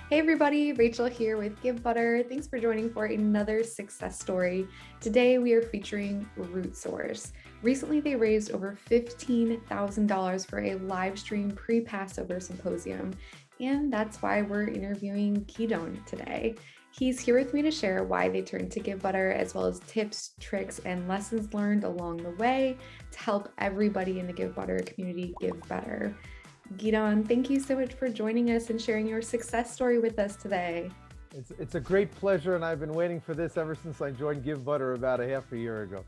Hey everybody, Rachel here with Givebutter. Thanks for joining for another success story. Today we are featuring RootSource. Recently they raised over $15,000 for a Livestream pre-Passover symposium, and that's why we're interviewing Gidon today. He's here with me to share why they turned to Givebutter, as well as tips, tricks, and lessons learned along the way to help everybody in the Givebutter community give better. Gidon, thank you so much for joining us and sharing your success story with us today. It's a great pleasure, and I've been waiting for this ever since I joined Givebutter about a half a year ago.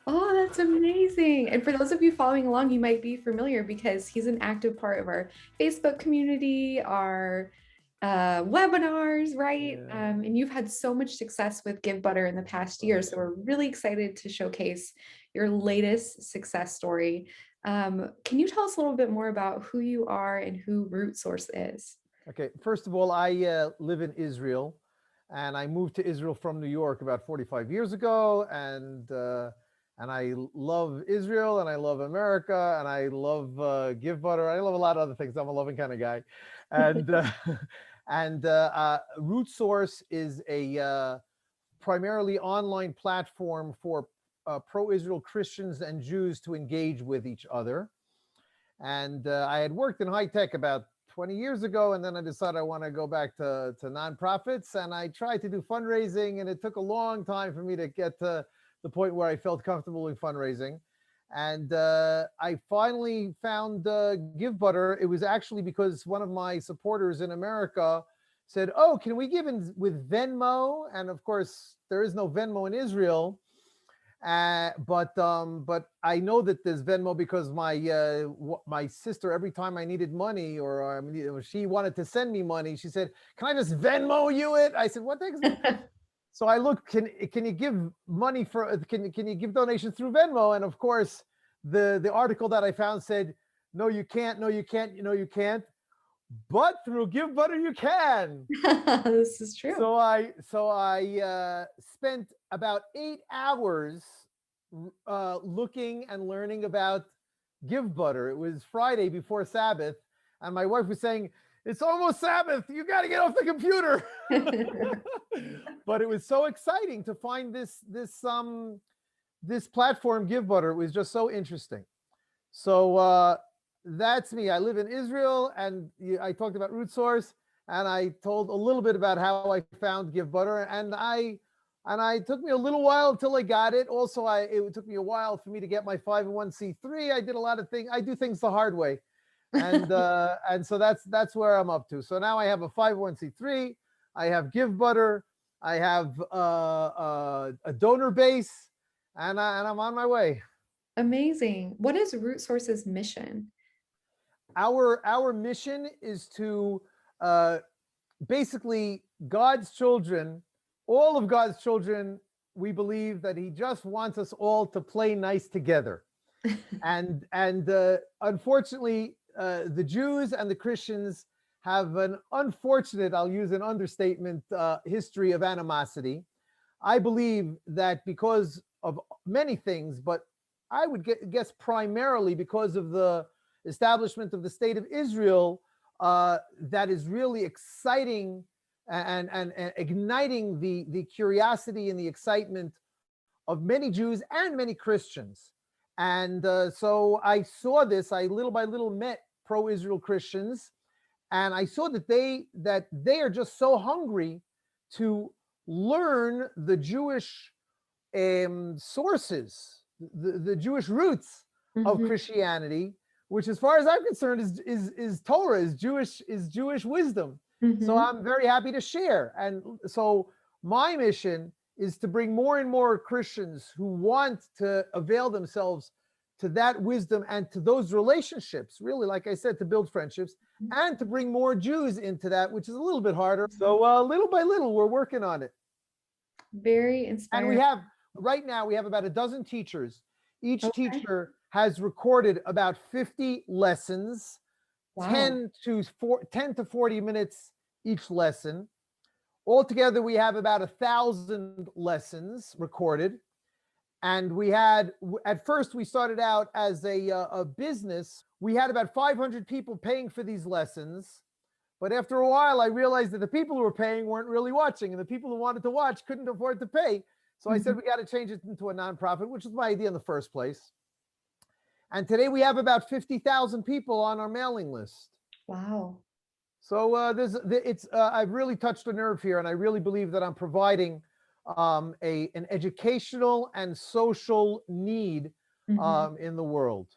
Oh, that's amazing. And for those of you following along, you might be familiar because he's an active part of our Facebook community, our webinars, right? Yeah. And you've had so much success with Givebutter in the past year. So we're really excited to showcase your latest success story. Can you tell us a little bit more about who you are and who RootSource is? Okay, first of all, I live in Israel, and I moved to Israel from New York about 45 years ago, and I love Israel, and I love America, and I love Givebutter. I love a lot of other things. I'm a loving kind of guy, and RootSource is a primarily online platform for pro-Israel Christians and Jews to engage with each other. And I had worked in high tech about 20 years ago, and then I decided I want to go back to nonprofits, and I tried to do fundraising, and it took a long time for me to get to the point where I felt comfortable in fundraising. And I finally found Givebutter. It was actually because one of my supporters in America said, "Oh, can we give in with Venmo?" And of course, there is no Venmo in Israel. But I know that there's Venmo because my sister, every time I needed money or she wanted to send me money, she said, "Can I just Venmo you it?" I said, "What the heck?" So I looked, can you give money for can you give donations through Venmo? And of course, the article that I found said, "No, you can't. No, you can't. You can't. But through Givebutter, you can." This is true. So I spent about 8 hours looking and learning about Givebutter. It was Friday before Sabbath, and my wife was saying, "It's almost Sabbath. You got to get off the computer." But it was so exciting to find this platform, Givebutter. It was just so interesting. So that's me. I live in Israel, and I talked about RootSource, and I told a little bit about how I found Givebutter, and I took me a little while until I got it. Also, it took me a while for me to get my 501c3. I did a lot of things. I do things the hard way, and so that's where I'm up to. So now I have a 501c3. I have Givebutter. I have a donor base, and I'm on my way. Amazing. What is RootSource's mission? Our mission is to uh, basically God's children, all of God's children. We believe that He just wants us all to play nice together, and unfortunately, the Jews and the Christians have an unfortunate, I'll use an understatement, history of animosity. I believe that because of many things, but I would guess primarily because of the establishment of the state of Israel, that is really exciting and igniting the curiosity and the excitement of many Jews and many Christians. And so I saw this. I little by little met pro-Israel Christians, and I saw that they are just so hungry to learn the Jewish sources, the Jewish roots of Christianity, which, as far as I'm concerned, is Torah, is Jewish wisdom. So I'm very happy to share. And so my mission is to bring more and more Christians who want to avail themselves to that wisdom and to those relationships, really, like I said, to build friendships, and to bring more Jews into that, which is a little bit harder. So little by little, we're working on it. Very inspiring. And right now, we have about a dozen teachers. Each teacher has recorded about 50 lessons, Wow. 10 to 40 minutes each lesson. Altogether, we have about 1,000 lessons recorded. And at first, we started out as a business. We had about 500 people paying for these lessons. But after a while, I realized that the people who were paying weren't really watching, and the people who wanted to watch couldn't afford to pay. So I said, we got to change it into a nonprofit, which was my idea in the first place. And today we have about 50,000 people on our mailing list. Wow. So I've really touched a nerve here, and I really believe that I'm providing an educational and social need in the world.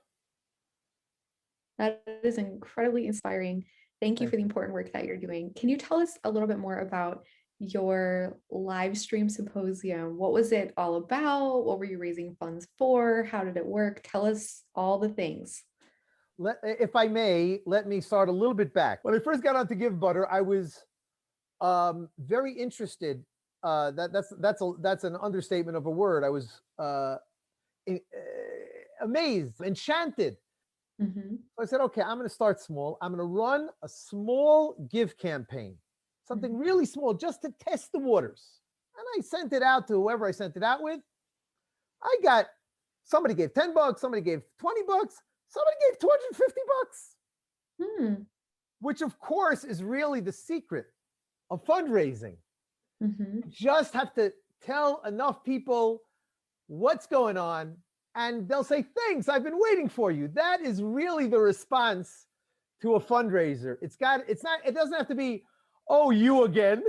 That is incredibly inspiring. Thank you for the you. important work that you're doing. Can you tell us a little bit more about your Livestream Symposium? What was it all about? What were you raising funds for? How did it work? Tell us all the things. If I may, let me start a little bit back. When I first got onto Givebutter, I was very interested. That's an understatement of a word. I was amazed, enchanted. So I said, okay, I'm going to start small. I'm going to run a small give campaign, something really small, just to test the waters. And I sent it out to whoever I sent it out with. I got, somebody gave $10, somebody gave $20, somebody gave $250, which of course is really the secret of fundraising. You just have to tell enough people what's going on, and they'll say, thanks, I've been waiting for you. That is really the response to a fundraiser. It doesn't have to be, oh, you again.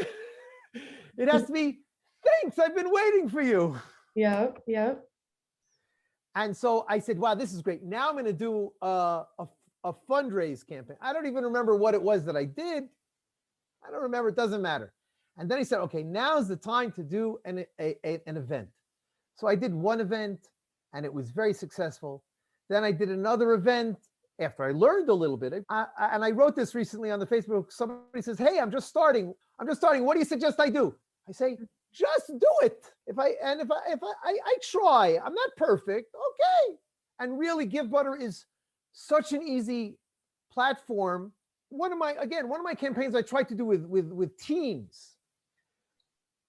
It has to be, thanks, I've been waiting for you. Yep. And so I said, wow, this is great. Now I'm going to do a fundraise campaign. I don't even remember what it was that I did. I don't remember. It doesn't matter. And then he said, okay, now's the time to do an event. So I did one event, and it was very successful. Then I did another event after I learned a little bit. And I wrote this recently on the Facebook. Somebody says, hey, I'm just starting. What do you suggest I do? I say, just do it. If I try, I'm not perfect. Okay. And really, Givebutter is such an easy platform. One of my campaigns I tried to do with teams.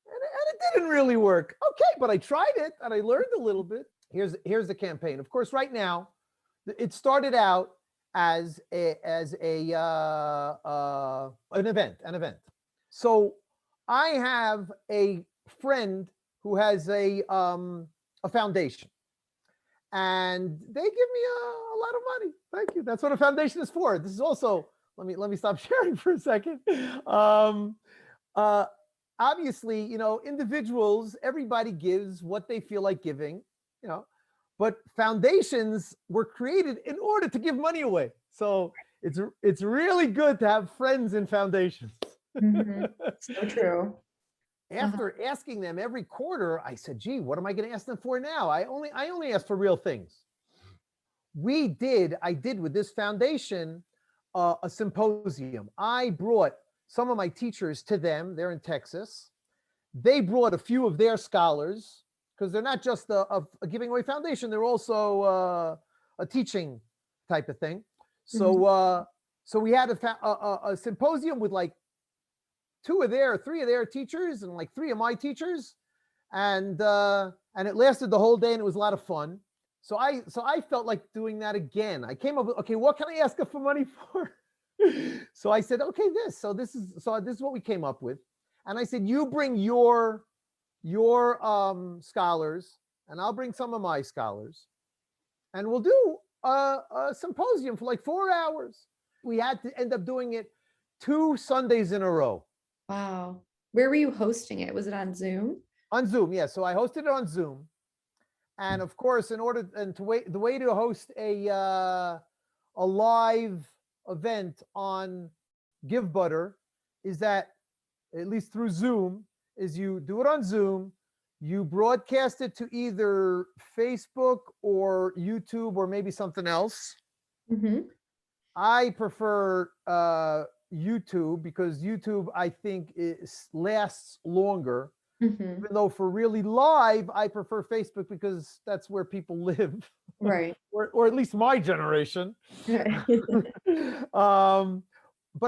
And it didn't really work. Okay, but I tried it and I learned a little bit. Here's the campaign. Of course, right now, it started out as an event. So I have a friend who has a foundation, and they give me a lot of money. Thank you. That's what a foundation is for. This is also, let me stop sharing for a second. Obviously, individuals, everybody gives what they feel like giving, but foundations were created in order to give money away. So it's really good to have friends in foundations. So true. After asking them every quarter, I said, gee, what am I going to ask them for now? I only ask for real things. I did with this foundation a symposium. I brought some of my teachers to them. They're in Texas. They brought a few of their scholars, because they're not just a giving away foundation. They're also a teaching type of thing. So we had a symposium with like three of their teachers and like 3 of my teachers. And it lasted the whole day, and it was a lot of fun. So I felt like doing that again. I came up with, okay, what can I ask her for money for? So I said, okay, this is what we came up with. And I said, you bring your scholars, and I'll bring some of my scholars, and we'll do a symposium for like 4 hours. We had to end up doing it 2 Sundays in a row. Wow. Where were you hosting it? Was it on Zoom? On Zoom, yeah. So I hosted it on Zoom. And of course, the way to host a live event on Givebutter is that, at least through Zoom, is you do it on Zoom, you broadcast it to either Facebook or YouTube or maybe something else. I prefer YouTube, because YouTube, I think, lasts longer. Even though for really live, I prefer Facebook, because that's where people live. Right. or at least my generation. But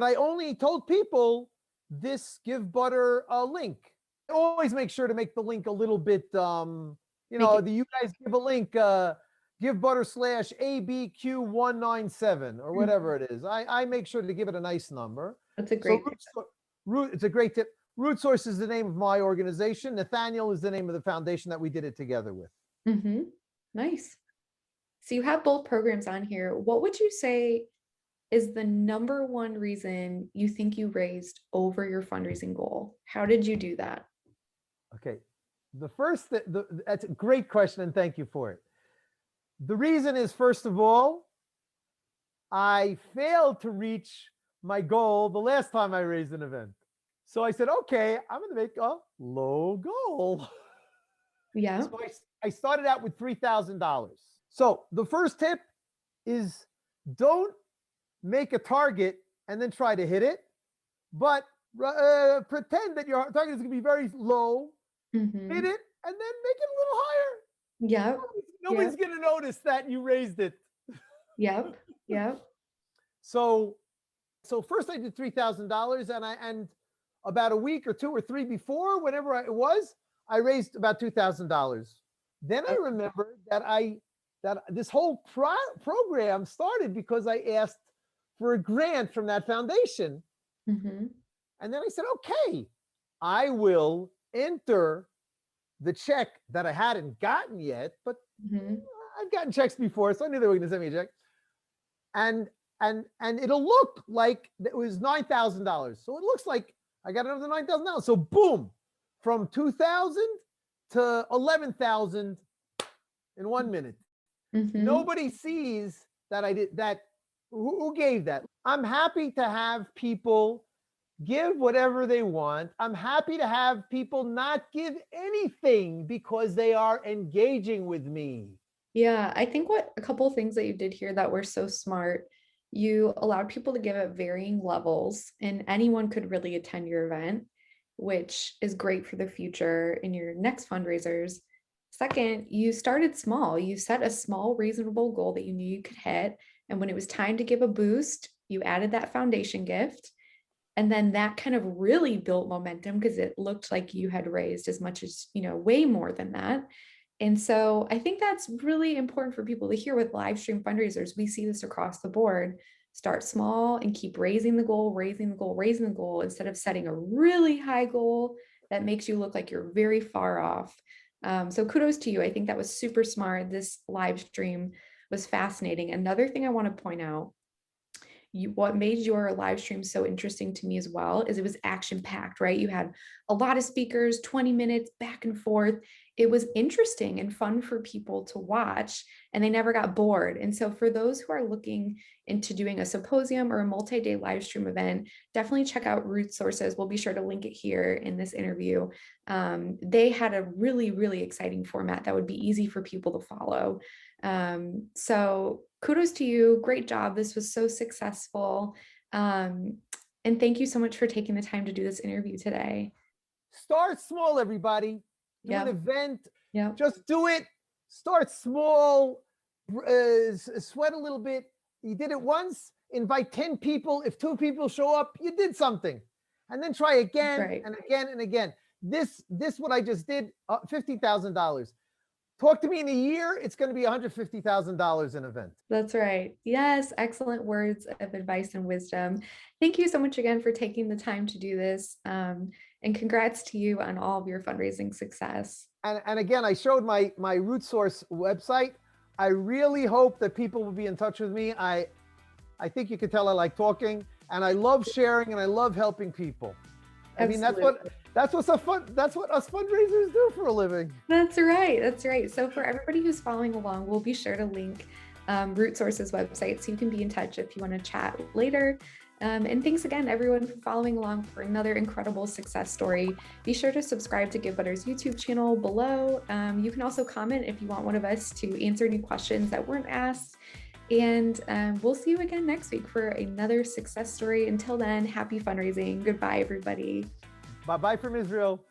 I only told people this Givebutter link. I always make sure to make the link a little bit, you guys give a link, Givebutter/ABQ197 or whatever it is. I make sure to give it a nice number. That's a So great tip. it's a great tip. Root Source is the name of my organization. Nathaniel is the name of the foundation that we did it together with. Nice. So you have both programs on here. What would you say is the number one reason you think you raised over your fundraising goal? How did you do that? Okay. That's a great question, and thank you for it. The reason is, first of all, I failed to reach my goal the last time I raised an event. So I said, okay, I'm going to make a low goal. Yeah. So I started out with $3,000. So the first tip is don't make a target and then try to hit it, but pretend that your target is going to be very low, hit it, and then make it a little higher. Yep. Nobody's going to notice that you raised it. Yep. So first I did $3,000, and about a week or two or three before, whenever it was, I raised about $2,000. Then I remembered that this whole program started because I asked for a grant from that foundation. And then I said, okay, I will enter the check that I hadn't gotten yet, but I've gotten checks before, so I knew they were going to send me a check. And it'll look like it was $9,000. So it looks like I got another $9,000. So boom, from 2,000 to 11,000 in 1 minute. Nobody sees that I did that. Who gave that? I'm happy to have people give whatever they want. I'm happy to have people not give anything because they are engaging with me. Yeah, I think a couple of things that you did here that were so smart. You allowed people to give at varying levels, and anyone could really attend your event, which is great for the future in your next fundraisers. Second, you started small. You set a small, reasonable goal that you knew you could hit. And when it was time to give a boost, you added that foundation gift. And then that kind of really built momentum because it looked like you had raised as much as, way more than that. And so I think that's really important for people to hear with live stream fundraisers. We see this across the board. Start small and keep raising the goal instead of setting a really high goal that makes you look like you're very far off. So kudos to you. I think that was super smart. This live stream was fascinating. Another thing I want to point out, what made your live stream so interesting to me as well is it was action packed, right? You had a lot of speakers, 20 minutes back and forth. It was interesting and fun for people to watch, and they never got bored. And so for those who are looking into doing a symposium or a multi-day live stream event, definitely check out Root Sources. We'll be sure to link it here in this interview. They had a really, really exciting format that would be easy for people to follow. So kudos to you. Great job. This was so successful. And thank you so much for taking the time to do this interview today. Start small, everybody. Do an event. Just do it. Start small. Sweat a little bit. You did it once. Invite 10 people. If 2 people show up, you did something. And then try again and again and again. This what I just did, $50,000. Talk to me in a year, it's going to be $150,000 an event. That's right. Yes, excellent words of advice and wisdom. Thank you so much again for taking the time to do this. And congrats to you on all of your fundraising success. And again, I showed my Root Source website. I really hope that people will be in touch with me. I think you can tell I like talking, and I love sharing, and I love helping people. Absolutely. I mean, that's what us fundraisers do for a living. That's right. So for everybody who's following along, we'll be sure to link Root Source's website so you can be in touch if you want to chat later. And thanks again, everyone, for following along for another incredible success story. Be sure to subscribe to Givebutter's YouTube channel below. You can also comment if you want one of us to answer any questions that weren't asked. And we'll see you again next week for another success story. Until then, happy fundraising. Goodbye, everybody. Bye-bye from Israel.